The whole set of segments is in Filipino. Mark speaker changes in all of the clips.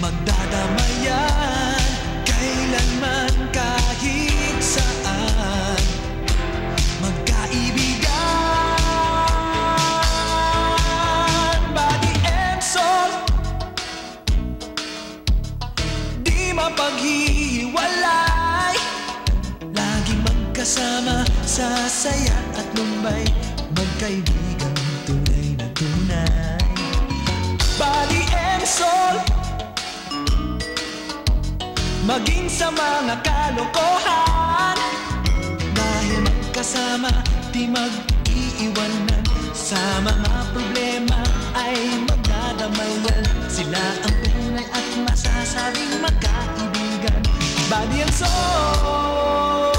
Speaker 1: magdadamayan kailanman kahit saan. Magkaibigan, body and soul, di mapaghihiwalay, laging magkasama sa saya at lumbay, magkaibigan tunay na tunay. Body and soul, maging sa mga kalokohan, dahil magkasama di mag-iiwanan, sa mga problema ay magdadamayan, sila ang tunay at masasabing magkaibigan. Body and soul.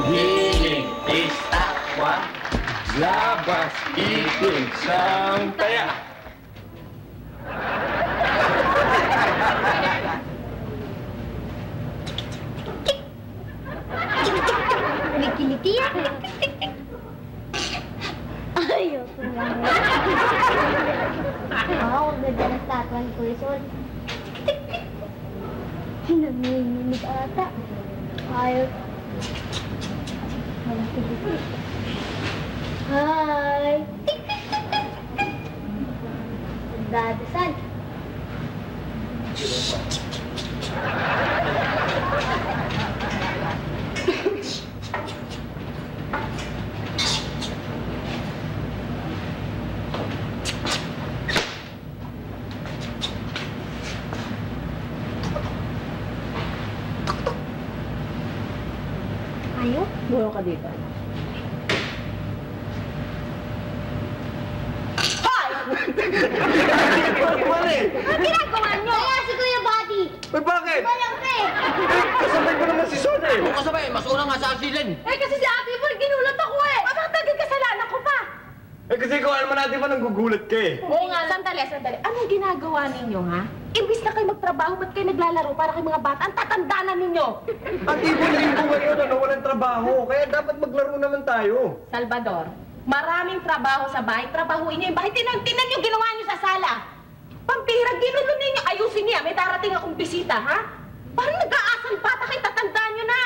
Speaker 2: Hiling, istakwa, labas, iting, sang taya.
Speaker 3: May kiliti ako. Ayoko naman. Ang ganda ng statwa ni Kuya Sol. Hinamimig ata. Ayaw. Walang kiliti. Hi! Dadasal. Ayaw?
Speaker 4: Buo ka dito.
Speaker 3: Ang ginagawa niyo? Kaya si Kuya Buddy.
Speaker 2: Ay, bakit?
Speaker 3: Walang pe.
Speaker 2: Kasabay ko naman si Son eh.
Speaker 5: Kung kasabay, mas una nga sa accident.
Speaker 4: Kasi si Ate Yvonne, ginulat ako eh. Bakit naging kasalanan ko pa?
Speaker 2: Kasi kung alam natin ba nanggugulat ka eh.
Speaker 4: Oo nga, sandali. Anong ginagawa ninyo, ha? Imbis na kayo magtrabaho, ba't kayo naglalaro para kay mga bata? Ang tatanda na ninyo!
Speaker 2: At ibon rin ko ngayon, walang trabaho. Kaya dapat maglaro naman tayo.
Speaker 4: Salvador, maraming trabaho sa bahay. Trabahuin niyo yung bahay. Tinan niyo ginawa niyo sa sala. Pampira, ginulo ninyo. Ayusin niya. May darating akong bisita, ha? Parang nag-aasal bata kayo. Tatandaan niyo na.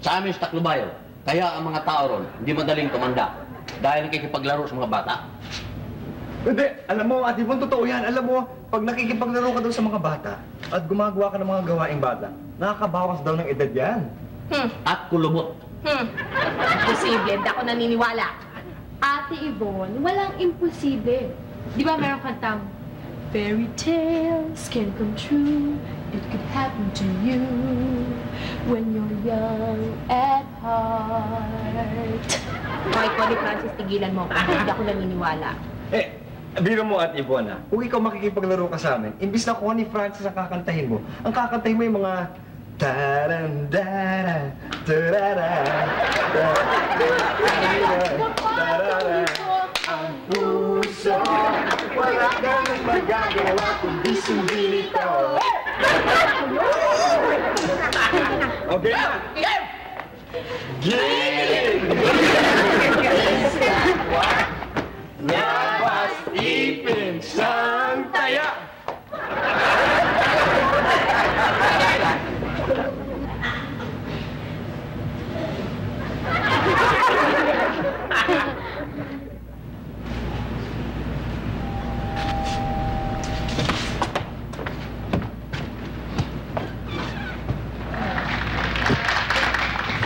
Speaker 5: Sa amin sa Taclobayo, kaya ang mga tao ron hindi madaling tumanda dahil nakikipaglaro sa mga bata.
Speaker 2: Hindi, alam mo, Ate Yvonne, totoo yan. Alam mo, pag nakikipaglaro ka daw sa mga bata at gumagawa ka ng mga gawaing bata, nakakabawas daw ng edad yan.
Speaker 5: At kulubot.
Speaker 4: Imposible. Hindi ako naniniwala.
Speaker 6: Ate Yvonne, walang imposible. Di ba meron kantang, fairy tales can come true, it could happen to you when you're young at heart.
Speaker 4: Okay, Connie Francis, tigilan mo ako. Hindi ako naniniwala.
Speaker 2: Biro mo, Ate Yvonne, ha? Kung ikaw makikipaglaro ka sa amin, imbis na Connie Francis ang kakantahin mo, ang kakantahin mo yung mga tarandara, tarara, tarara, ang puso, wala kang magagawa kundi sundito. Okay na? Giling! Labas, ipin, sang taya!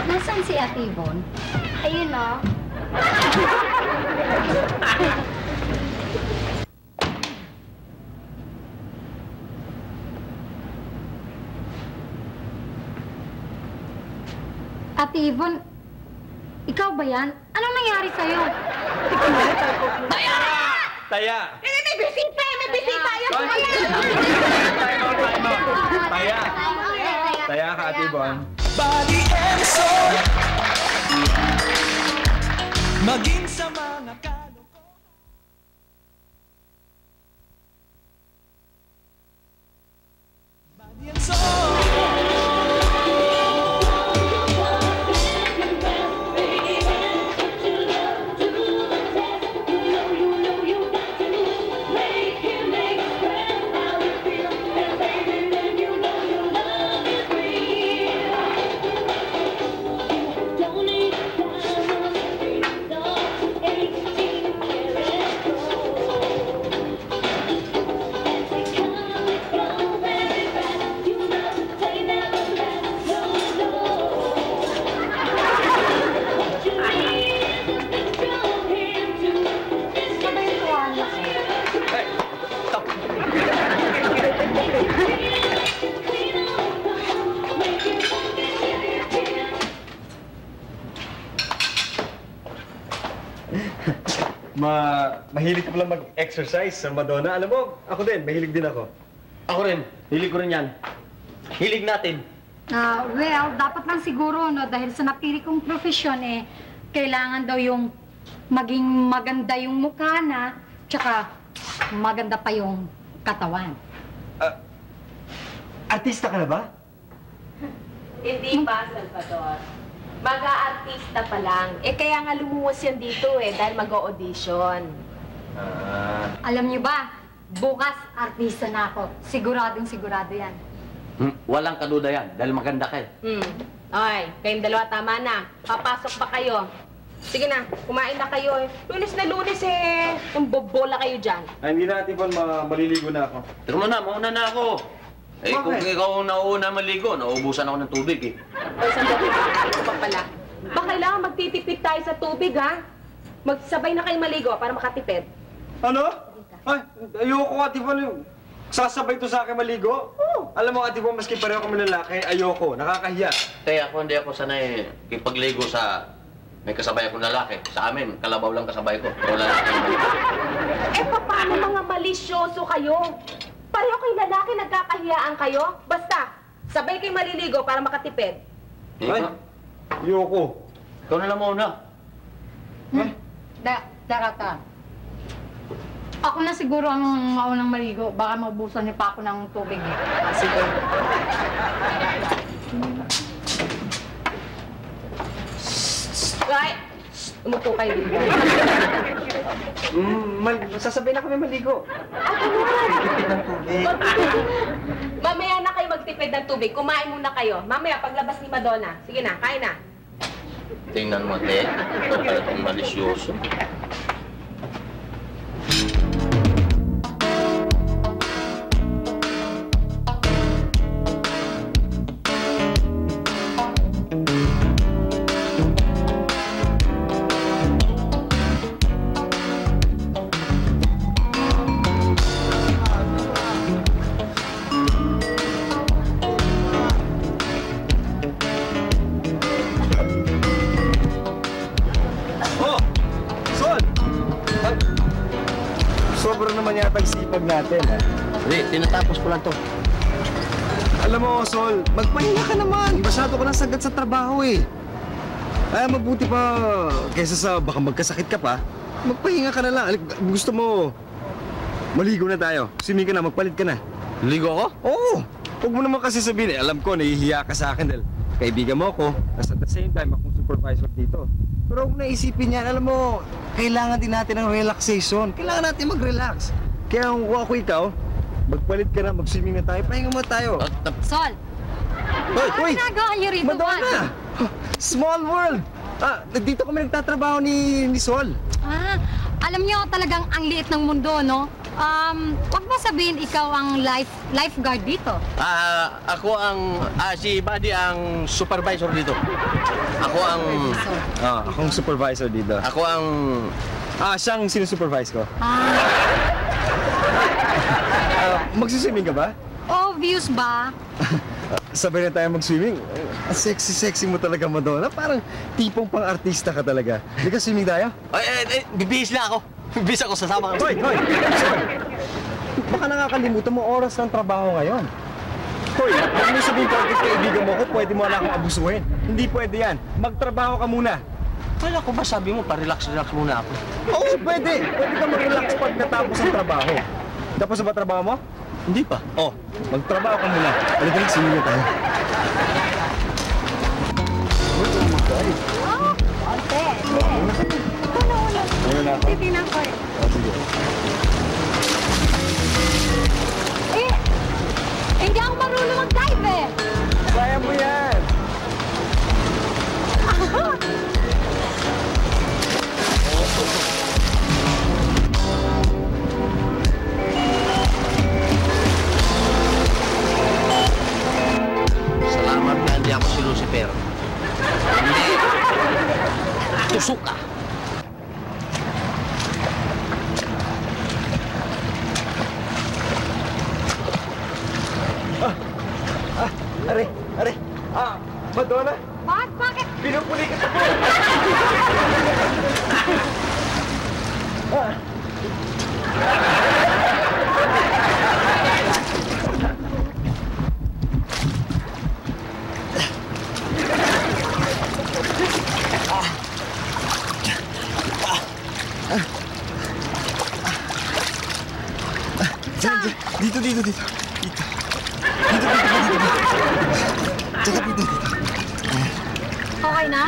Speaker 3: Nasaan si Ate Yvonne? Ayun o. Ate Yvonne, ikaw ba yan? Anong nangyari sa'yo?
Speaker 4: Taya!
Speaker 2: Taya!
Speaker 4: May bisita! May bisita! Yan po yan!
Speaker 2: Taya! Taya ka, Ate Yvonne.
Speaker 1: Body and soul, maging sa mga kalokohan. Body and soul.
Speaker 2: Mahilig ka pala mag-exercise sa Madonna. Alam mo, ako din, mahilig din ako.
Speaker 5: Ako rin. Hilig ko rin yan. Hilig natin.
Speaker 3: Well, dapat lang siguro, no, dahil sa napili kong profesyon, kailangan daw yung maging maganda yung mukha na, tsaka maganda pa yung katawan.
Speaker 2: Artista ka na ba?
Speaker 4: Hindi pa, Salvador. Mag-aartista pa lang. Kaya nga lumuwas yan dito dahil mag-audition.
Speaker 3: Alam niyo ba, bukas artista na ako. Siguradong sigurado yan.
Speaker 5: Walang kaduda yan, dahil maganda ka eh.
Speaker 4: Okay, kayong dalawa tama na. Papasok pa kayo. Sige na, kumain na kayo Lunes na lunes Ang bobola kayo dyan.
Speaker 2: Ay, hindi na, Tibon. Maliligo na ako.
Speaker 5: Teka mo na, mauna na ako. Kung ikaw nauna maligo, nauubusan ako ng tubig eh.
Speaker 4: O, sandali. Ito pa pala. Ba kailangan magtitipid tayo sa tubig, ha? Magsabay na kayo maligo para makatipid.
Speaker 2: Ano? Ay, ayoko, Ate Von. Sasabay to sa akin maligo? Oo. Alam mo, Ate Von, maski pareho kami lalaki, ayoko. Nakakahiya.
Speaker 5: Kaya hindi ako sanay ipagligo sa may kasabay akong lalaki. Sa amin, kalabaw lang kasabay ko. Pero lalaki ang maligo.
Speaker 4: Paano mga malisyoso kayo? Pareho kayo lalaki, nagkakahiyaan kayo? Basta, sabay kayo maliligo para makatipid.
Speaker 2: Ay, ayoko.
Speaker 5: Ikaw na lang muna.
Speaker 3: Darata. Ako na siguro ang maunang maligo. Baka maubusan niyo pa ako ng tubig
Speaker 4: Sige. Right. Umupo kayo dito.
Speaker 2: Sasabay na kami maligo.
Speaker 4: Tipid ng tubig. Mamaya na kayo magtipid ng tubig. Kumain muna kayo. Mamaya, paglabas ni Madonna. Sige na, kain na.
Speaker 5: Tingnan mo, te. Ito pala itong malisyoso.
Speaker 2: Sobrang naman yata ang sipag natin, ha?
Speaker 5: Hindi, tinatapos ko lang to.
Speaker 2: Alam mo, Sol, magpahinga ka naman. Masyado ka nang sagad sa trabaho, eh. Ay, mabuti pa, kaysa sa baka magkasakit ka pa, magpahinga ka na lang. Gusto mo, maligo na tayo. Swimming ka na, magpalit ka na.
Speaker 5: Ligo ako?
Speaker 2: Oo! Huwag mo naman kasi sabihin, alam ko, nahihiya ka sa akin dahil kaibigan mo ako. At the same time, akong supervisor dito. Pero huwag mo na isipin yan. Alam mo, kailangan din natin ng relaxation. Kailangan natin mag-relax. Kaya kung ako ikaw, magpalit ka na, mag-swimming na tayo, pahinga mo tayo.
Speaker 3: Sol!
Speaker 2: Hoy,
Speaker 3: Ano ginagawa niyo rito,
Speaker 2: Madonna! Small world! Dito kami nagtatrabaho ni Sol.
Speaker 3: Alam niyo talagang ang liit ng mundo, no? Wag mo sabihin ikaw ang lifeguard dito.
Speaker 5: Ako ang, si Buddy ang supervisor dito. Ako ang,
Speaker 2: Akong supervisor dito.
Speaker 5: ako ang,
Speaker 2: Siyang sinusupervise ko. Magsiswimming ka ba?
Speaker 3: Obvious ba?
Speaker 2: Sabay na tayo mag-swimming. Sexy mo talaga, Madonna. Parang tipong pang-artista ka talaga. Hindi ka swimming tayo?
Speaker 5: bibihis na ako. Bibihis ako, sasama ka.
Speaker 2: Hoy! Baka nakakalimutan mo oras ng trabaho ngayon. Hoy, huwag mo sabihin porket kaibigan mo ko, pwede mo na akong abusuhin. Hindi pwede yan. Magtrabaho ka muna.
Speaker 5: Kala ko ba sabi mo, pa-relax muna ako.
Speaker 2: Oo, pwede. Pwede ka mag-relax pag natapos ang trabaho. Tapos na ba trabaho mo?
Speaker 5: Hindi pa.
Speaker 2: Oh, magtrabaho ka muna. Alagalik, swimming na tayo.
Speaker 3: Ante. Ito na una.
Speaker 2: Ano na ako?
Speaker 3: Titignan ko eh.
Speaker 2: Sige.
Speaker 3: Hindi ako marunong mag-dive eh.
Speaker 2: Kaya mo yan.
Speaker 5: Salamat na hindi ako si Lucifer. Hindi. Tusok ka.
Speaker 2: Are. Madonna,
Speaker 3: Bakit?
Speaker 2: pinupuli kita po. Dito. Dito. Tsaka dito.
Speaker 3: Okay na?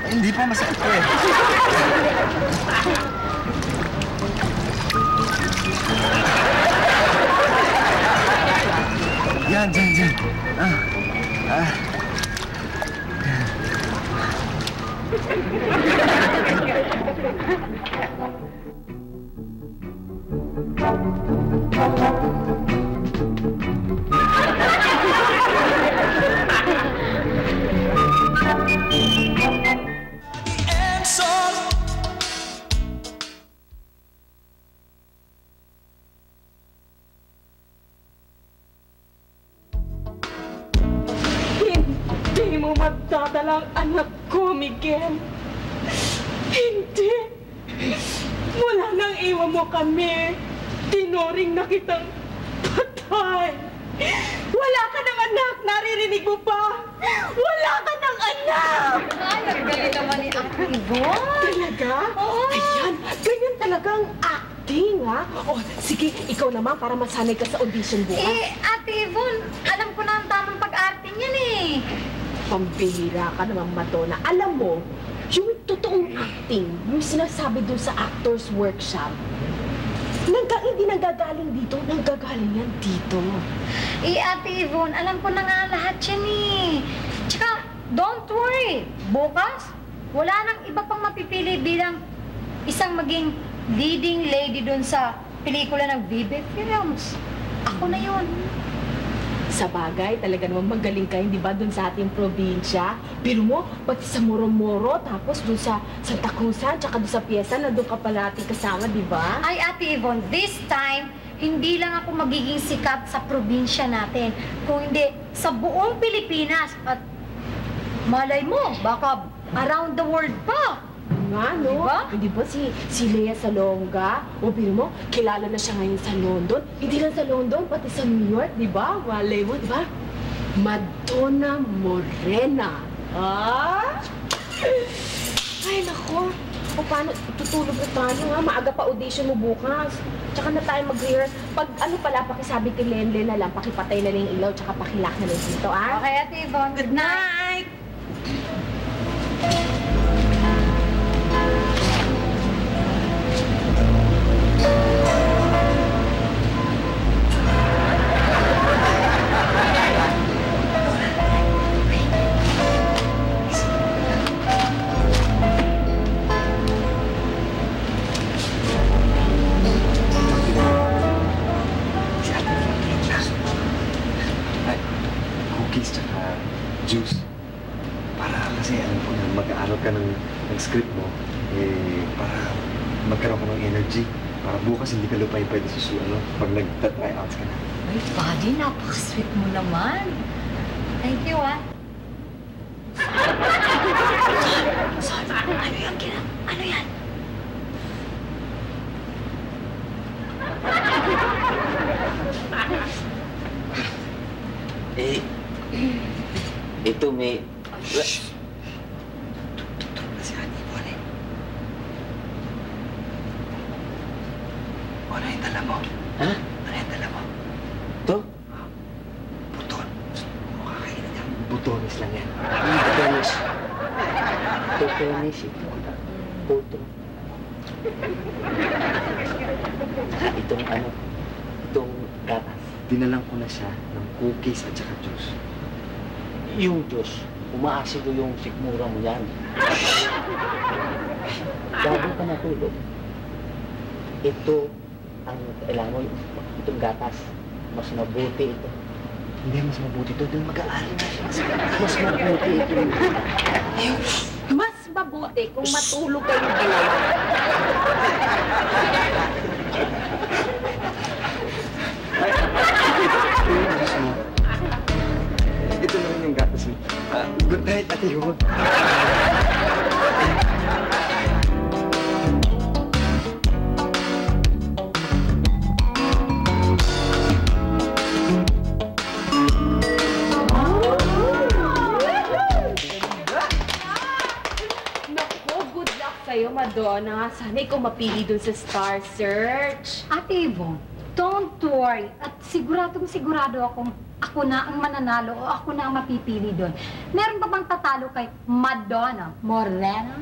Speaker 2: Hindi pa, masakit ko eh. Yan, dyan.
Speaker 1: and soul.
Speaker 4: Hindi mo magdadalang anak ko, Miguel. Hindi. Mula nang iwan mo kami, tinuring na kitang patay. Wala ka ng anak, naririnig mo ba? Wala ka ng anak!
Speaker 3: Ay, nagaling naman ni Ate Yvonne.
Speaker 4: Talaga?
Speaker 3: Oo.
Speaker 4: Ayan, ganyan talagang acting, ha? O, sige, ikaw naman para masanay ka sa audition bukas.
Speaker 3: Ate Yvonne, alam ko na ang tamang pag-arte niyan eh.
Speaker 4: Pambihira ka naman, Madonna. Alam mo, yung totoong acting, yung sinasabi doon sa actor's workshop, hindi nanggagaling dito, nanggagaling yan dito.
Speaker 3: Ate Yvonne, alam ko na nga lahat yan eh. Tsaka, don't worry. Bukas, wala nang iba pang mapipili bilang isang maging leading lady doon sa pelikula ng Vive Films. Ako na yun.
Speaker 4: Sa bagay, talaga naman magaling ka, hindi ba, doon sa ating probinsya? Pero mo, pati sa Moro-Moro, tapos doon sa Santa Cruzan, tsaka doon sa piyesa, nandun ka palati kasama, di ba?
Speaker 3: Ay, Ate Yvonne, this time, hindi lang ako magiging sikat sa probinsya natin, kung hindi sa buong Pilipinas. At malay mo, baka around the world pa.
Speaker 4: Nga, no?
Speaker 3: Diba?
Speaker 4: Hindi ba si Lea Salonga? O, pero mo, kilala na siya ngayon sa London. Hindi lang sa London, pati sa New York, di ba? Malay mo, di ba? Madonna Morena. Ah? Ay, nako. O, paano? Tutulog na tayo, ha? Maaga pa audition mo bukas. Tsaka na tayo mag-rehearse. Pag ano pala, pakisabi kay Lenlen na lang, pakipatay na lang yung ilaw, tsaka pakilak na lang dito, ah?
Speaker 3: Okay, Ate Yvonne, good night.
Speaker 2: Cookies tsaka juice. Para kasi alam ko na mag-aaral ka ng script mo, para magkaroon ka ng energy. Para bukas hindi ka lupay pwede pag nag-try-outs ka na.
Speaker 3: Ay, buddy, napaka-sweet mo naman. Thank you, ah. Ano yan, Kina? Ano yan?
Speaker 5: Ito may...
Speaker 2: Kasi Ate Yvonne Ano yung dala mo?
Speaker 5: Ha?
Speaker 2: Ano yung dala mo?
Speaker 5: Ito?
Speaker 2: Buton. Makakain na butones lang yan.
Speaker 5: Butones. Butones ito. Puto. Itong ano? Itong gatas.
Speaker 2: Dinalang ko na siya ng cookies at saka juice.
Speaker 5: Yung Diyos, umaasido yung sikmura mo yan. Bago ka natulog, ito ang kailangan mo, itong gatas. Mas mabuti ito.
Speaker 2: Hindi, mas mabuti ito. Dahil mag-aaral na siya.
Speaker 5: Mas mabuti ito.
Speaker 4: Mas mabuti kung matulog kayong dalawa.
Speaker 2: Ito na rin yung gatas mo. Good night, Ate Yvonne.
Speaker 6: sa'yo, Madonna. Sana ikaw mapili dun sa Star Search.
Speaker 3: Ate Yvonne, don't worry. At sigurado akong ako na ang mananalo o ako na ang mapipili doon. Meron pa bang tatalo kay Madonna Morena?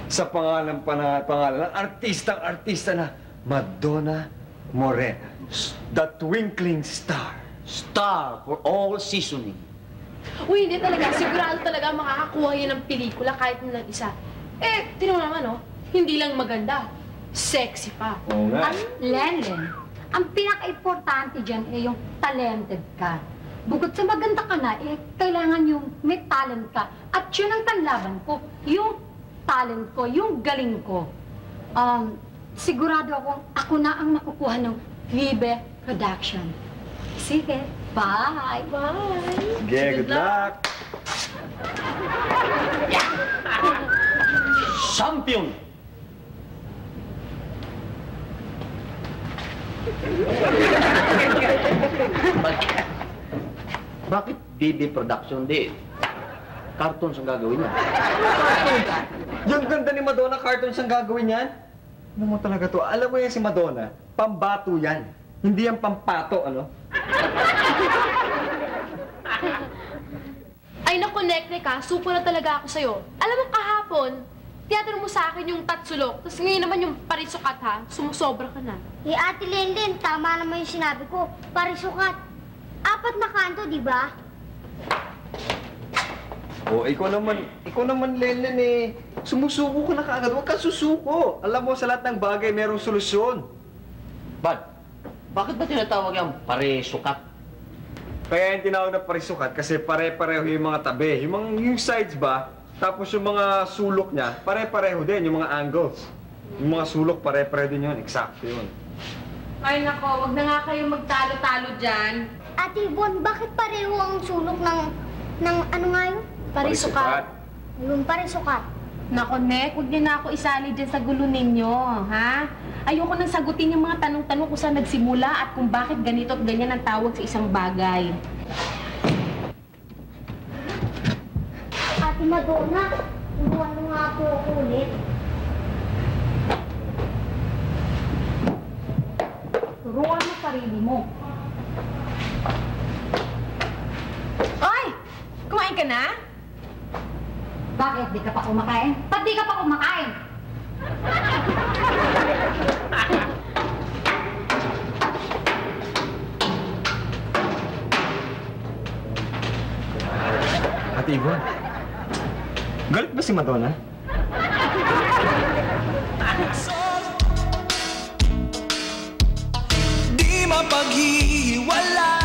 Speaker 2: Sa pangalan ng artista na Madonna Morena. The twinkling star.
Speaker 5: Star for all seasoning.
Speaker 6: Uy, hindi talaga. Sigurado talaga makakakuha yun ng pelikula kahit na lang isa. Eh, tinan mo naman, oh. Hindi lang maganda. Sexy pa.
Speaker 2: Oo nga.
Speaker 3: Lenlen, ang pinaka-importante dyan ay yung talented ka. Bukod sa maganda ka na, kailangan yung may talent ka. At yun ang panlaban ko. Yung talent ko, yung galing ko. Sigurado ako na ang makukuha ng Vibe Production. Sige, bye!
Speaker 6: Bye!
Speaker 2: Sige, good luck!
Speaker 5: Champion! Bakit BB Production? Di, cartoons ang gagawin niya.
Speaker 2: Yung ganda ni Madonna, cartoons ang gagawin yan? Ano mo talaga to? Alam mo yan si Madonna, pambato yan. Hindi yan pampato, ano?
Speaker 6: Ay, naku, Neknek, supo na talaga ako sa'yo. Alam mo, kahapon, tinatanong mo sa akin yung tatsulok, tapos ngayon naman yung parisukat, ha? Sumusobra ka na.
Speaker 7: Eh, Ate Lenlen, tama naman yung sinabi ko. Parisukat. 4 na kanto, di ba?
Speaker 2: Oh, ikaw naman, Lenlen eh. Sumusuko ka na kaagad. Huwag kang susuko. Alam mo, sa lahat ng bagay, merong solusyon.
Speaker 5: Bad, bakit ba tinatawag yung pare-sukat?
Speaker 2: Kaya yung tinawag na parisukat kasi pare-pareho yung mga tabi. Yung sides ba, tapos yung mga sulok niya, pare-pareho din, yung mga angles. Yung mga sulok, pare-pareho din yun. Eksakto yun.
Speaker 6: Ay, nako, wag na nga kayo magtalo-talo dyan.
Speaker 7: Ate Yvonne, bakit pareho ang sulok ng ano nga yun?
Speaker 6: Parisukat.
Speaker 7: Yung parisukat.
Speaker 4: Nako, Nek, huwag niyo na ako isali dyan sa gulo ninyo, ha? Ayoko nang sagutin yung mga tanong-tanong kung saan nagsimula at kung bakit ganito at ganyan ang tawag sa isang bagay.
Speaker 7: Ate Madonna, turuan mo nga ako ulit.
Speaker 3: Turuan mo sarili mo.
Speaker 4: Ay! Kumain ka na?
Speaker 3: Bakit? Di ka pa kumakain? Ba't di ka pa kumakain?
Speaker 2: Ate Yvonne, galit ba si Madonna?
Speaker 1: Di mapaghihiwalay.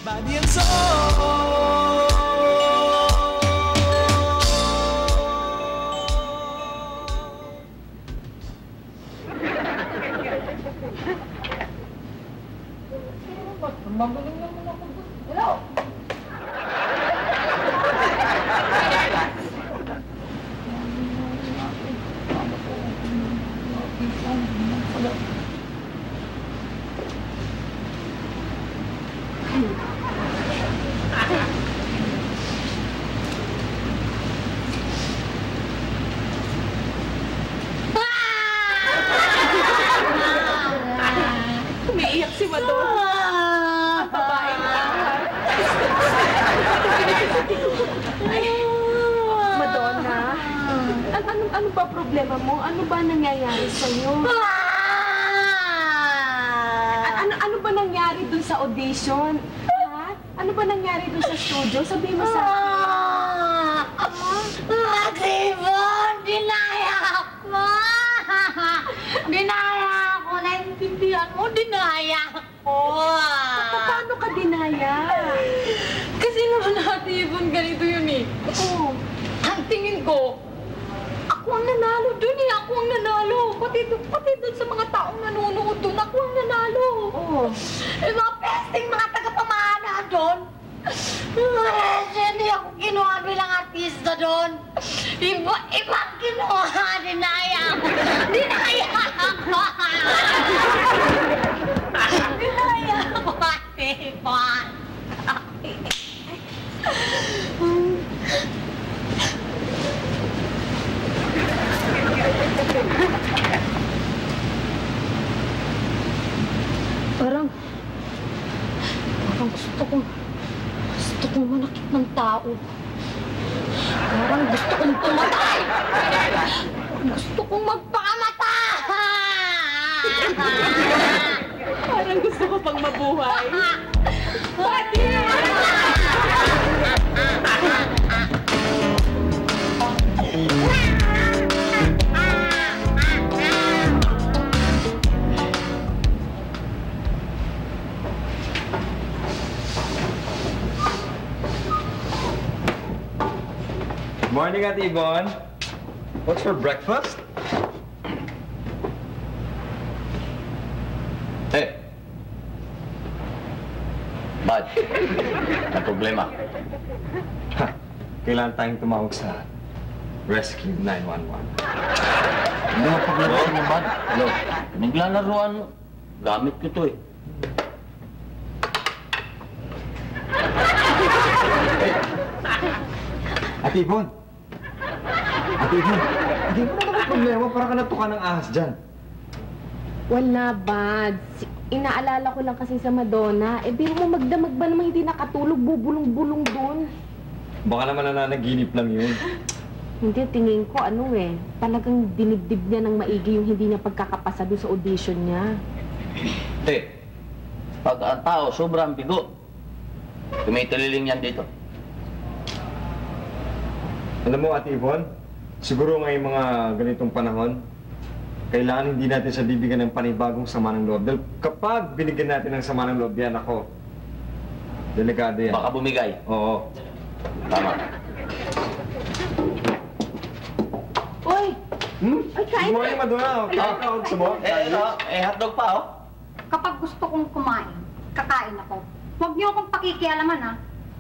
Speaker 1: Body and soul.
Speaker 4: Umiiyak si Madonna. Babae na. Madonna, ano ba problema mo? Ano ba nangyayari sa'yo? Ano ba nangyari dun sa audition? Ha? Ano ba nangyari dun sa studio? Sabihin mo sa
Speaker 7: Ate Yvonne, dinaya ako! Dinaya ako! Naintindihan mo, dinaya ako!
Speaker 4: Paano ka dinaya?
Speaker 6: Kasi naman, Ate Yvonne, ganito yun eh.
Speaker 4: Oo.
Speaker 6: Ang tingin ko, ako ang nanalo dun eh. Ako ang nanalo. Pati dun sa mga taong nanonood dun, ako ang nanalo.
Speaker 4: Oo.
Speaker 7: Yung mga pesting mga tagapamana doon. Hindi ako kinuha bilang artista doon. Ibang kinuha, dinaya ako. Dinaya ako! Dinaya ako, Ate Yvonne.
Speaker 3: Gusto kong manakit ng tao. Parang gusto kong pumatay. Gusto kong magpakamatay.
Speaker 4: Parang gusto ko pang mabuhay. Pati!
Speaker 2: Morning, Ate Yvonne. What's for breakfast?
Speaker 8: Hey! Bad. May problema.
Speaker 2: Kailangan tayong tumawag sa Rescue 911.
Speaker 8: Hindi mo paglaro mo, Bad. Hello? Naglalaroan mo. Gamit ko to eh.
Speaker 2: Ate Yvonne! Ate Yvonne! Hindi mo na naman problema. Para ka natuka ng ahas dyan.
Speaker 6: Wala, Bad. Inaalala ko lang kasi sa Madonna. Biro mo magdamag ba naman hindi nakatulog, bubulong-bulong doon?
Speaker 2: Baka naman nananaginip lang yun.
Speaker 6: Hindi, tingin ko talagang dinibdib niya ng maigi yung hindi niya pagkakapasa doon sa audition niya.
Speaker 8: Pag ang tao sobrang bigo, tumitililing yan dito.
Speaker 2: Alam mo, Ate Yvonne, siguro ngayong mga ganitong panahon, kailangan hindi natin siya bibigyan ng panibagong sama ng loob. Dahil kapag binigyan natin ng sama ng loob yan, ako, delikado yan.
Speaker 8: Baka bumigay.
Speaker 2: Oo.
Speaker 8: Tama.
Speaker 6: Uy! Ay, kain
Speaker 2: Good
Speaker 6: na!
Speaker 2: morning, Madonna. Kain ka, gusto mo?
Speaker 8: Hotdog pa, oh.
Speaker 3: Kapag gusto kong kumain, kakain ako. Huwag niyo akong pakikialaman, ha?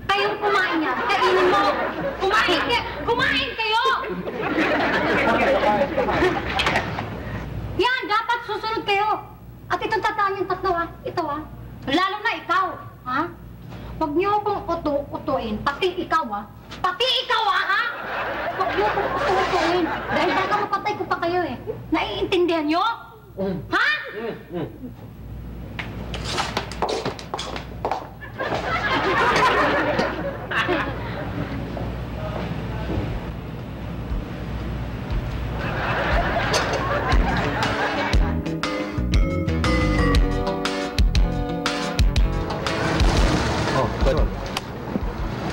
Speaker 3: Kayong kumain niya, kainin mo. Kumain kayo! Yan, dapat susunod kayo. At itong tataan yung tatlo, ha? Ito, ha? Lalo na ikaw, ha? Huwag niyo akong utuin, pati ikaw, ha? Pati ikaw, ha? Huwag niyo akong utuin. Dahil baka mapatay ko pa kayo, eh. Naiintindihan niyo? Ha?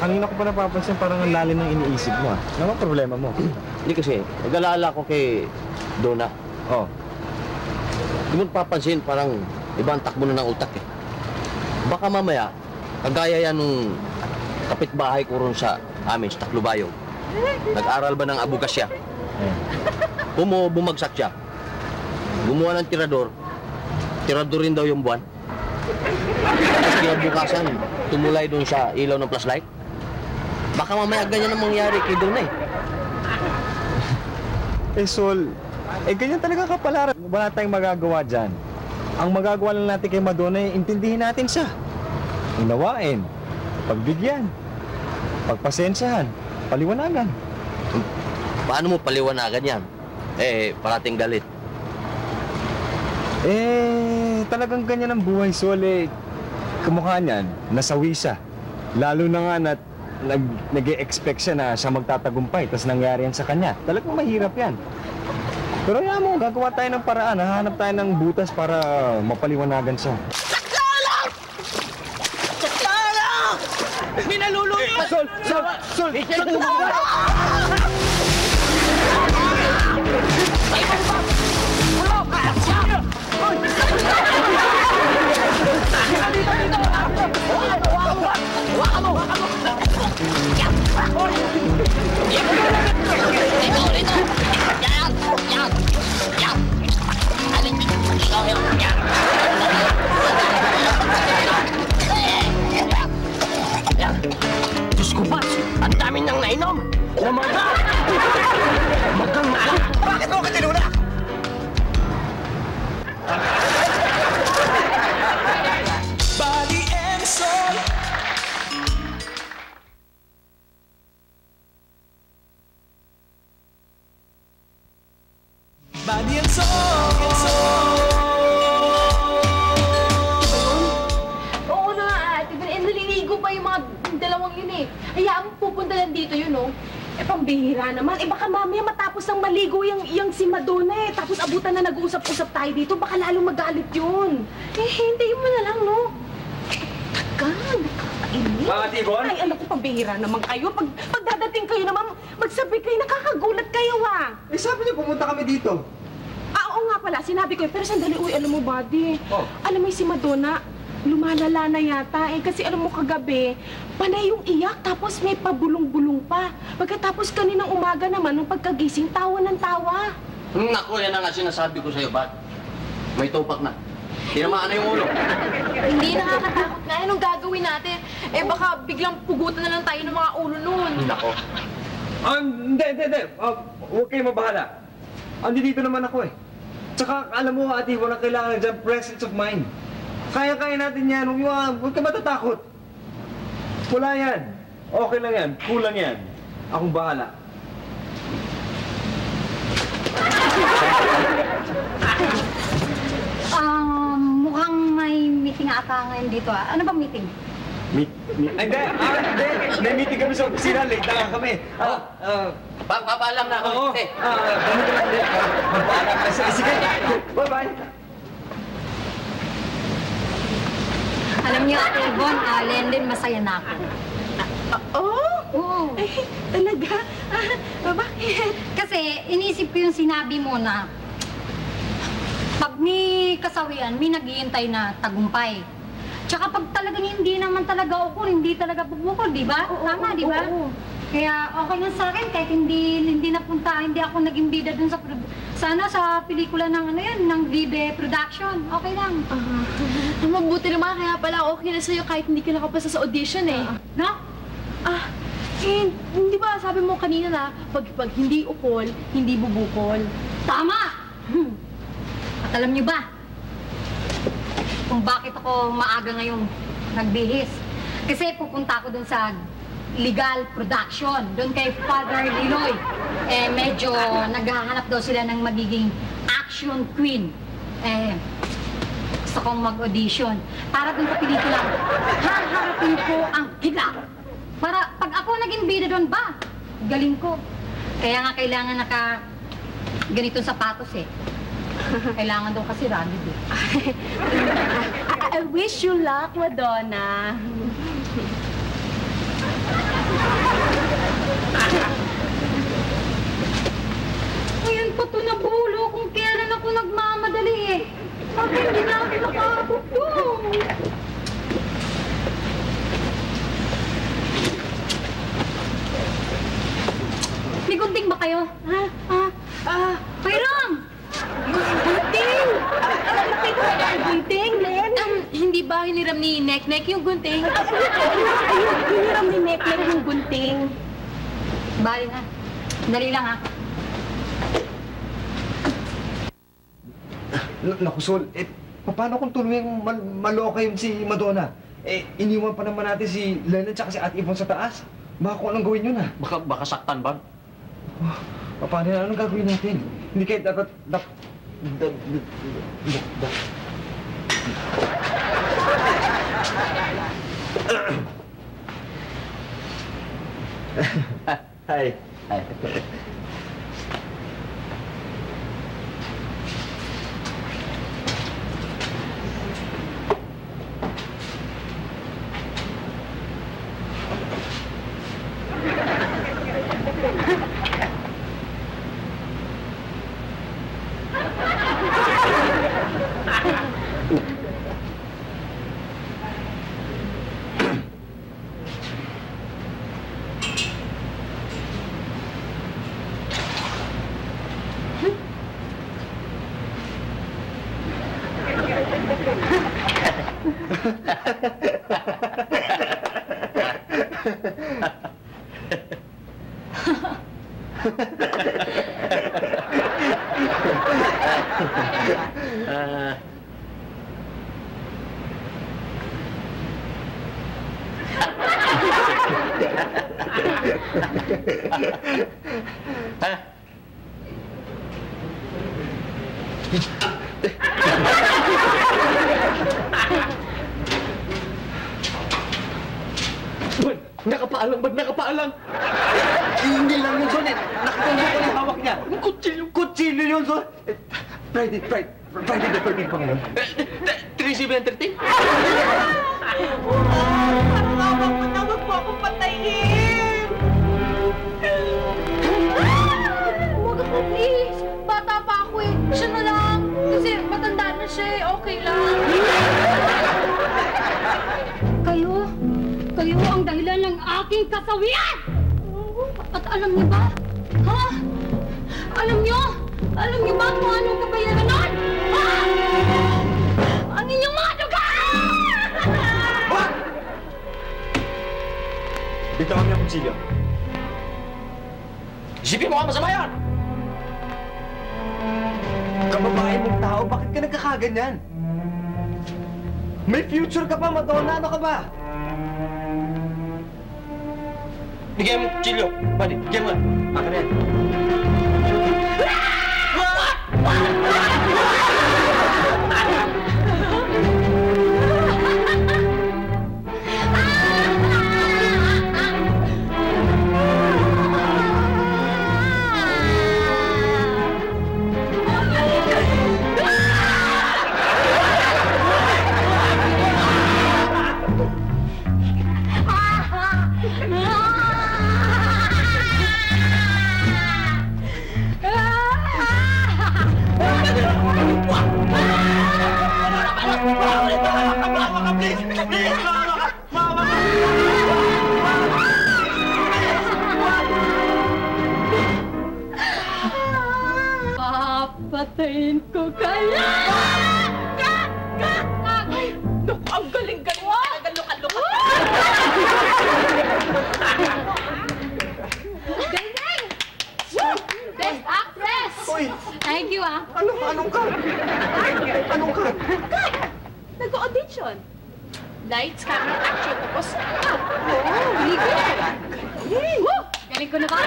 Speaker 2: Kanina ko pa napapansin parang ang lalim ng iniisip mo, ah. Ano ang problema mo?
Speaker 8: Hindi kasi, nag-alala ko kay Donna.
Speaker 2: Oh.
Speaker 8: Hindi mo napapansin, parang ibang takbo na ng utak eh. Baka mamaya, kagaya yan nung kapitbahay ko ron sa amin, sa Taclobayong. Nag-aral ba ng abugasya? Bumagsak siya. Gumawa ng tirador. Tirador rin daw yung buwan. Tapos kinabukasan, tumulay doon sa ilaw ng flashlight. Baka mamaya ganyan ang mangyari kay Donna eh.
Speaker 2: Sol, ganyan talaga kapalaran. Wala tayong magagawa dyan. Ang magagawa lang natin kay Madonna ay intindihin natin siya. Unawain, pagbigyan, pagpasensyahan, paliwanagan.
Speaker 8: Paano mo paliwanagan yan? Parating galit.
Speaker 2: Talagang ganyan ang buhay, Sol. Kamukha niyan, nasawi siya. Lalo na nga na nag-e-expect siya na siya magtatagumpay, tapos nangyari yan sa kanya. Talagang mahirap yan. Pero yan mo, gagawa tayo ng paraan. Hahanap tayo ng butas para mapaliwanagan siya.
Speaker 4: Minaluluyo!
Speaker 2: Sol!
Speaker 8: Diyos ko ba, ang dami niyang nainom. Namaga! Magang na! Bakit mo ka tinuna?
Speaker 1: Body and soul. Body and soul.
Speaker 6: Oo na, Ate Bel. pa yung mga dalawang yun eh. Hayaan mo pupunta lang dito yun, oh.
Speaker 4: Eh, pambihira naman. Eh, baka mamaya matapos ng maligo yung si Madonna eh. Tapos abutan na nag-uusap-usap tayo dito. Baka lalong magalit yun. Eh, hintayin mo na lang, no? Tagal, nakakainis.
Speaker 2: Mga Tibon?
Speaker 4: Ay, alam ko, pambihira naman kayo. Pag dadating kayo naman, magsabi kayo, nakakagulat kayo, ah.
Speaker 2: Eh, sabi niyo pumunta kami dito.
Speaker 4: Ah, oo nga pala, sinabi ko eh. Pero sandali, uy, alam mo, buddy.
Speaker 2: Oh.
Speaker 4: Alam mo si Madonna, lumalala na yata eh. Kasi alam mo kagabi, panay yung iyak tapos may pabulong-bulong pa. Pagkatapos kaninang umaga naman, nung pagkagising, tawa ng tawa.
Speaker 8: Naku, yan ang nga sinasabi ko sa'yo, Bat. May tupak na. Tinamaan na yung ulo.
Speaker 6: Hindi nakakatakot nga. Anong gagawin natin? Eh baka biglang pugutan na lang tayo ng mga ulo nun.
Speaker 8: Nako.
Speaker 2: Hindi. Huwag kayo mabahala. Andi dito naman ako eh. Tsaka, alam mo, ate, walang kailangan dyan presence of mind. Kaya-kaya natin yan. Huwag ka matatakot. Wala yan. Okay lang yan. Kulang yan. Akong bahala.
Speaker 3: Mukhang may meeting ata ngayon dito ah. Ano bang meeting?
Speaker 2: Hindi. May meeting kami sa opisina. Late na lang kami.
Speaker 8: Papaalam na ako.
Speaker 2: Oo. Ganun ka lang din. Magpaalam na. Sige. Bye-bye.
Speaker 3: Alam niyo, Ate Yvonne, Lendin, masaya na ako.
Speaker 4: Oo? Eh, talaga? Bakit?
Speaker 3: Kasi inisip ko yung sinabi mo na pag may kasawian, may naghihintay na tagumpay. Tsaka pag talagang hindi naman talaga ukol, hindi talaga bubukol, di ba? Tama, di ba? Kaya okay lang sa akin kahit hindi napunta, hindi ako naging bida dun sa pelikula ng ng Vive Production. Okay lang.
Speaker 6: Mabuti naman, kaya pala okay na sa'yo kahit hindi ka nakapasa sa audition eh.
Speaker 3: No?
Speaker 6: Hindi ba sabi mo kanina na pag hindi ukol, hindi bubukol?
Speaker 3: Tama! At alam niyo ba kung bakit ako maaga ngayong nagbihis? Kasi pupunta ako dun sa legal production, dun kay Father Liloy. Eh, medyo naghahanap daw sila ng magiging action queen. Eh, gusto kong mag-audition. Para dun sa pelikula, haharapin ko ang higla. Para pag ako naging bida doon ba, galing ko. Kaya nga kailangan ganitong sapatos eh. Kailangan daw kasi rugged eh.
Speaker 6: I wish you luck, Madonna.
Speaker 3: Ngayon pa ito nabulo kung kailan ako nagmamadali eh. Bakit hindi na ako nakakabot doon? May gunting ba kayo? Pairam!
Speaker 6: Gunting! Gunting, Len? Hindi ba hiniram ni Nek-Nek yung gunting?
Speaker 4: Hiniram ni Nek-Nek yung gunting.
Speaker 3: Bali na. Dali lang ha.
Speaker 2: Naku, Sol, paano kung tuluyang maloka yun si Madonna? Eh, iniwan pa naman natin si Lennon tsaka si Ate Yvonne sa taas. Baka kung anong gawin yun ah.
Speaker 8: Baka saktan, Bag.
Speaker 2: Paano na? Anong gagawin natin? Hindi kayo dapat...
Speaker 8: Hi. Nakapaalang ba? Nakapaalang!
Speaker 2: Hindi lang yun, Son. Nakatulog ko yung hawak niya. Kutsilyo yun, Son. Friday the 13th pa ngayon.
Speaker 8: 3-7-13?
Speaker 4: Parang awak mo na, wag mo akong patayin!
Speaker 6: Huwag ako, please. Bata pa ako eh. Siya na lang. Kasi matanda na siya eh. Okay lang.
Speaker 3: Kayo ang dahilan ng aking kasawian! At alam niyo ba? Ha? Alam niyo ba kung anong kabayaran nun? Ha? Ang inyong mga duga!
Speaker 2: Bitawan niya ang kutsilyo.
Speaker 8: Isipin mo ka, masama yan!
Speaker 2: Kababae mong tao, bakit ka nagkakaganyan? May future ka pa, Madonna. Ano ka ba?
Speaker 8: Bigyan mo, Chilio. Buddy, bigyan mo.
Speaker 2: Akin na yan.
Speaker 3: Papatayin ko kayo!
Speaker 4: Ay, naku, ang galing-galing mo talaga, luka-luka.
Speaker 3: Galing! Best actress!
Speaker 2: Uy!
Speaker 3: Thank you, ah.
Speaker 2: Anong ka? Anong ka?
Speaker 4: Nag-audition. Lights, camera, action, tapos...
Speaker 3: Very good! Woo! Galing ko na ba?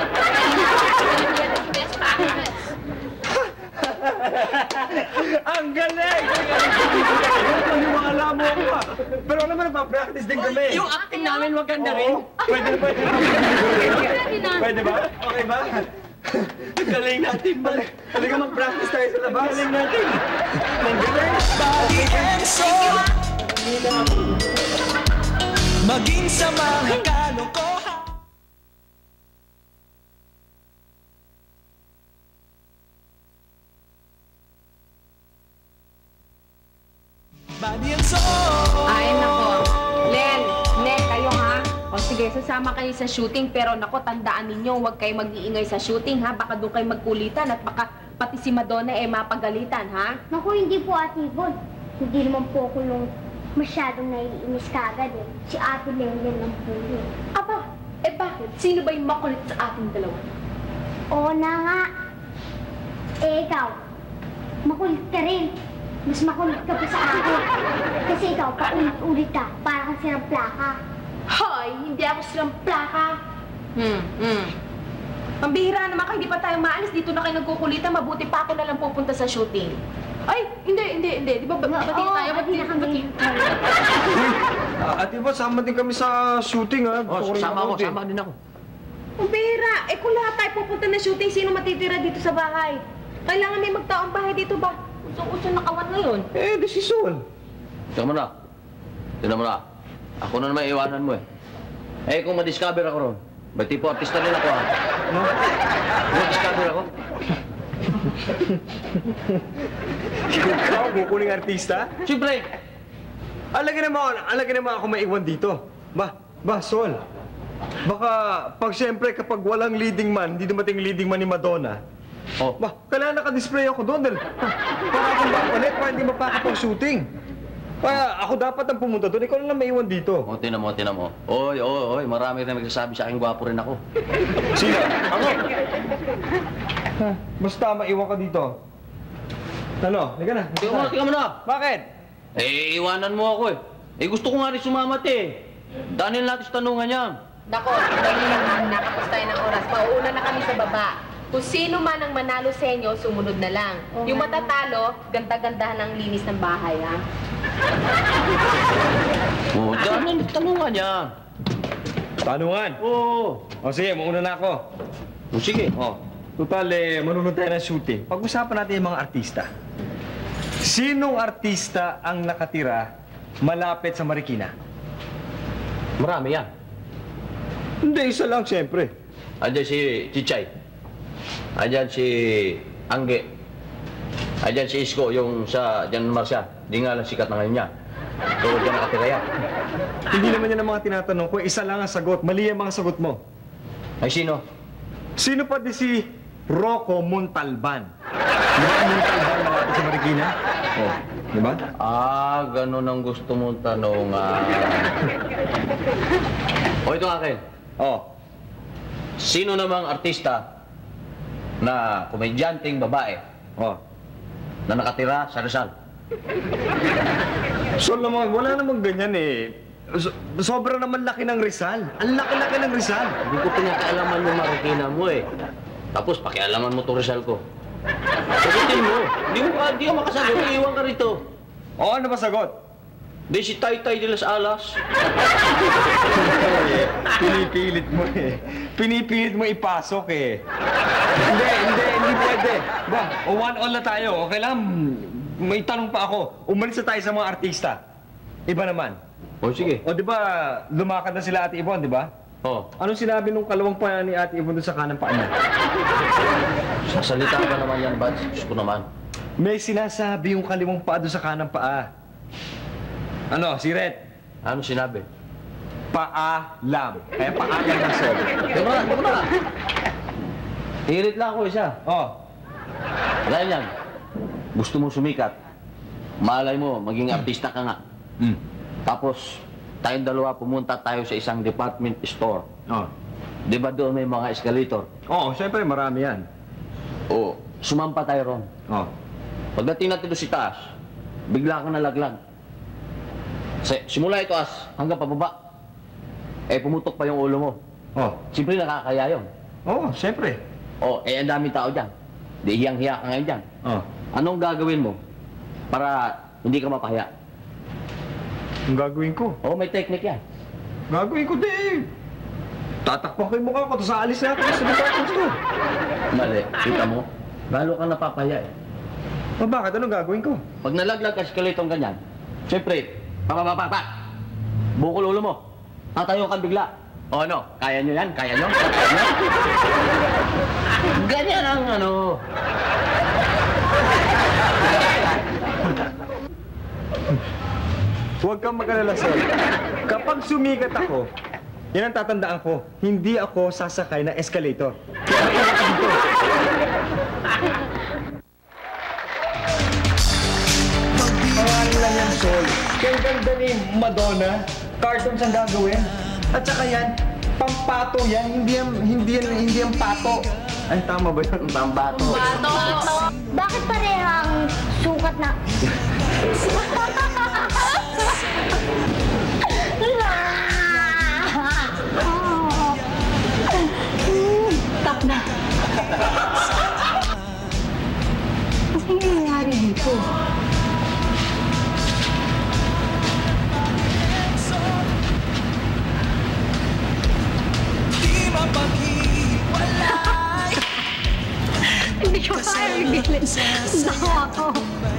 Speaker 3: Best actress!
Speaker 2: Ang galing! Paniwala mo ako ah. Pero alam mo, nagpa-practice din kami.
Speaker 8: Yung acting namin maganda rin.
Speaker 2: Pwede ba?
Speaker 3: Pwede na.
Speaker 2: Pwede ba? Okay ba?
Speaker 8: Galing natin, man.
Speaker 2: Halika mag-practice tayo sa labas. Galing natin. Ang galing.
Speaker 1: Body and soul. Maging sa mga kalokohan. Body and soul.
Speaker 4: Ay, nako. Len, kayo ha? O sige, sasama kayo sa shooting, pero nako, tandaan ninyo, huwag kayo mag-iingay sa shooting, ha? Baka doon kayo magkulitan at baka pati si Madonna mapagalitan, ha?
Speaker 7: Naku, hindi po, Ate Yvonne. Hindi naman po ako nung masyadong naiinis kagad eh. Si Ate Lenlen lang po yun.
Speaker 6: Aba, bakit? Sino ba yung makulit sa ating dalawa?
Speaker 7: Oo na nga. Eh, ikaw, makulit ka rin. Mas makulit ka pa sa akin. Kasi ikaw, paulit-ulit ka. Para kang sirang plaka.
Speaker 6: Hoy, hindi ako silang plaka.
Speaker 4: Pambihira naman kayo, hindi pa tayo maalis. Dito na kayo nagkukulitan, mabuti pa ako na lang pupunta sa shooting.
Speaker 6: Ay, hindi. Di ba, bati tayo?
Speaker 7: Bati na kami.
Speaker 2: Ate Bo, sama din kami sa shooting ha.
Speaker 8: Oh, sama din ako.
Speaker 4: Pambihira, kung lahat tayo pupunta na shooting, sino matitira dito sa bahay? Kailangan may magtaong bahay dito ba? Uso-uso na kawan ngayon.
Speaker 2: Eh, desisyon.
Speaker 8: Tignan mo na. Ako na naman iwanan mo eh. Eh, kung ma-discover ako ron, ba't tipo artista rin ako ha?
Speaker 2: No?
Speaker 8: Ma-discover ako?
Speaker 2: Ikaw, kukuling artista?
Speaker 8: Siyempre!
Speaker 2: Alagyan naman ako maiwan dito. Sol. Baka, siyempre, kapag walang leading man, hindi dumating leading man ni Madonna,
Speaker 8: Oh.
Speaker 2: kailangan naka-display ako doon dahil para akong mapalit, para hindi mapakapag-shooting. Ako dapat ang pumunta doon, ikaw lang maiwan dito.
Speaker 8: O, tinan mo. Oy, marami rin nagsasabi sa akin, gwapo rin ako.
Speaker 2: Sino? Ako? Basta maiwan ka dito. Ano? Halika na.
Speaker 8: Tingnan mo na.
Speaker 2: Bakit?
Speaker 8: Eh, iwanan mo ako eh. Eh, gusto ko nga rin sumamat eh. Daniel natin sa tanungan niya.
Speaker 4: Nako, dali lang, nakapos tayo ng oras. Mauuna na kami sa baba. Kung sino man ang manalo sa inyo, sumunod na lang. Yung matatalo, ganda-gandahan ang linis ng bahay, ha?
Speaker 8: Oh, Daniel, tanungan niya.
Speaker 2: Tanungan.
Speaker 8: Oo.
Speaker 2: O sige, mauna na ako.
Speaker 8: O sige.
Speaker 2: O, total manunod tayo ng shooting. Pag-usapan natin yung mga artista. Sinong artista ang nakatira malapit sa Marikina?
Speaker 8: Marami yan.
Speaker 2: Hindi, isa lang, siyempre.
Speaker 8: Andyan si Chichay. Andyan si Angge. Andyan si Isko, yung sa Jan Marcia. Di nga lang sikat na ngayon niya. So, dyan nakatira yan.
Speaker 2: Hindi naman yan ang mga tinatanong ko. Isa lang ang sagot. Mali ang mga sagot mo.
Speaker 8: Ay, sino?
Speaker 2: Sino pa di si Rocco Montalban? Rocco Montalban malapit sa Marikina? Oh, di ba?
Speaker 8: Ah, ganun ang gusto mong tanongan. O, ito akin.
Speaker 2: Oh.
Speaker 8: Sino namang artista na komedyanteng babae
Speaker 2: Oh.
Speaker 8: na nakatira sa Rizal?
Speaker 2: So naman, wala namang ganyan eh. Sobra naman laki ng Rizal. Ang laki-laki ng Rizal.
Speaker 8: Hindi ko pinakialaman yung Marikina mo eh. Tapos pakialaman mo to Rizal ko. Sagutin mo. Di ka makasagot. Iiwan ka rito.
Speaker 2: O, ano ba sagot?
Speaker 8: Di si Taytay de las Alas.
Speaker 2: Pinipilit mo eh. Pinipilit mo ipasok eh. Hindi pwede. Ba, o 1-all na tayo. Okay lang, may tanong pa ako. Umalis na tayo sa mga artista. Iba naman.
Speaker 8: O sige.
Speaker 2: O di ba, lumakad na sila Ate Yvonne, di ba?
Speaker 8: O,
Speaker 2: Anong sinabi nung kalawang pa ni Ate Yvonne doon sa kanang paa niya?
Speaker 8: sasalita ba naman yan, Bads? Diyos ko naman.
Speaker 2: May sinasabi yung kaliwang paa doon sa kanang paa. Ano, si Red?
Speaker 8: Ano sinabi?
Speaker 2: Paalam. Kaya paalam ng sol.
Speaker 8: Teka na. Hirit lang ako isa.
Speaker 2: Oh,
Speaker 8: Dahil yan, gusto mo sumikat. Malay mo, maging artista ka nga. Tapos, tayong dalawa pumunta tayo sa isang department store.
Speaker 2: oh.
Speaker 8: Di ba doon may mga escalator?
Speaker 2: Oo, syempre marami yan.
Speaker 8: O, sumampa tayo ron.
Speaker 2: Oh.
Speaker 8: Pagdating natin doon si taas, bigla kang nalaglag. Simula itaas hanggang pababa. Pumutok pa yung ulo mo.
Speaker 2: Oh.
Speaker 8: Siyempre nakakaya yun.
Speaker 2: Oo, syempre.
Speaker 8: Ang daming tao dyan. Di hiyang-hiya ka ngayon dyan.
Speaker 2: Oh.
Speaker 8: Anong gagawin mo para hindi ka mapahiya?
Speaker 2: Ang gagawin ko?
Speaker 8: May technique yan.
Speaker 2: Gagawin ko din. Tatakpan ko yung mukha ko, tapos aalis na ako sa department store.
Speaker 8: Mali, kita mo? Lalo kang napapahiya eh.
Speaker 2: O bakit? Anong gagawin ko?
Speaker 8: Pag nalaglag ka escalator ganyan, siyempre, papapapak! Bukol ulo mo. Tatayo kang bigla. O ano? Kaya nyo yan? Kaya nyo? Kaya nyo? Ganyan ang ano.
Speaker 2: Huwag kang mag-alala, Sol. Kapag sumikat ako, yan ang tatandaan ko. Hindi ako sasakay na escalator. Kaya mag-alala ka dito. Pangalan lang yan, Sol. Kaya ganda ni Madonna. Cartoons ang gagawin. At saka yan, pampato yan. Hindi yan pato. Ay, tama ba yun?
Speaker 8: Pambato.
Speaker 7: Bakit parehang sukat na?
Speaker 3: Stop na. Ano nangyayari dito?
Speaker 1: Di mapaghiwalay.
Speaker 3: Hindi ko kaya bigilin. Nawa ko.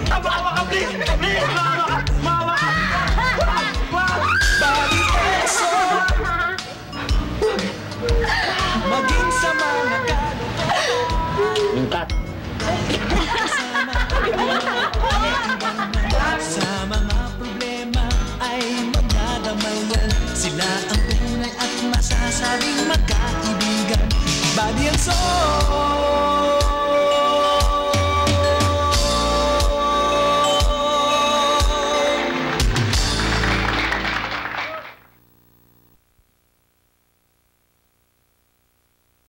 Speaker 1: Mawa ka, please! Please! Mawa ka! Body peso. Maging sa mga
Speaker 8: Yung cut.
Speaker 1: sa mga problema ay magdadamayan. Sila ang tunay at masasabing magkaibigan. Body and soul.